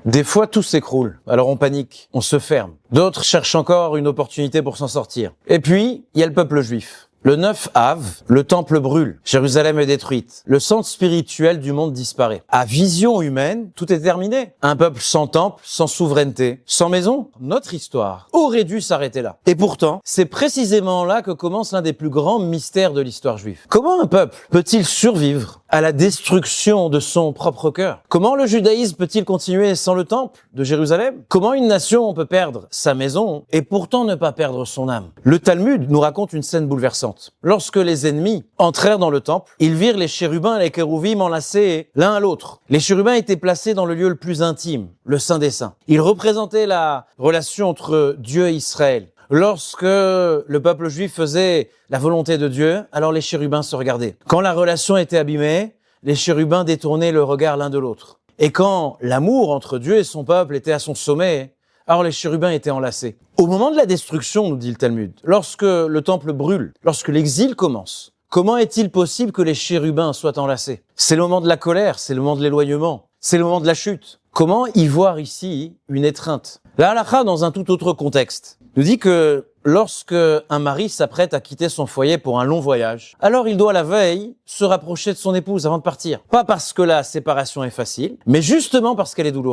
Des fois, tout s'écroule, alors on panique, on se ferme. D'autres cherchent encore une opportunité pour s'en sortir. Et puis, il y a le peuple juif. Le 9 Av, le temple brûle, Jérusalem est détruite, le centre spirituel du monde disparaît. À vision humaine, tout est terminé. Un peuple sans temple, sans souveraineté, sans maison. Notre histoire aurait dû s'arrêter là. Et pourtant, c'est précisément là que commence l'un des plus grands mystères de l'histoire juive. Comment un peuple peut-il survivre à la destruction de son propre cœur? Comment le judaïsme peut-il continuer sans le temple de Jérusalem? Comment une nation peut perdre sa maison et pourtant ne pas perdre son âme? Le Talmud nous raconte une scène bouleversante. Lorsque les ennemis entrèrent dans le temple, ils virent les chérubins et les kérouvim enlacés l'un à l'autre. Les chérubins étaient placés dans le lieu le plus intime, le Saint des Saints. Ils représentaient la relation entre Dieu et Israël. Lorsque le peuple juif faisait la volonté de Dieu, alors les chérubins se regardaient. Quand la relation était abîmée, les chérubins détournaient le regard l'un de l'autre. Et quand l'amour entre Dieu et son peuple était à son sommet, alors les chérubins étaient enlacés. Au moment de la destruction, nous dit le Talmud, lorsque le temple brûle, lorsque l'exil commence, comment est-il possible que les chérubins soient enlacés? C'est le moment de la colère, c'est le moment de l'éloignement, c'est le moment de la chute. Comment y voir ici une étreinte? La halakha, dans un tout autre contexte, nous dit que lorsque un mari s'apprête à quitter son foyer pour un long voyage, alors il doit la veille se rapprocher de son épouse avant de partir. Pas parce que la séparation est facile, mais justement parce qu'elle est douloureuse.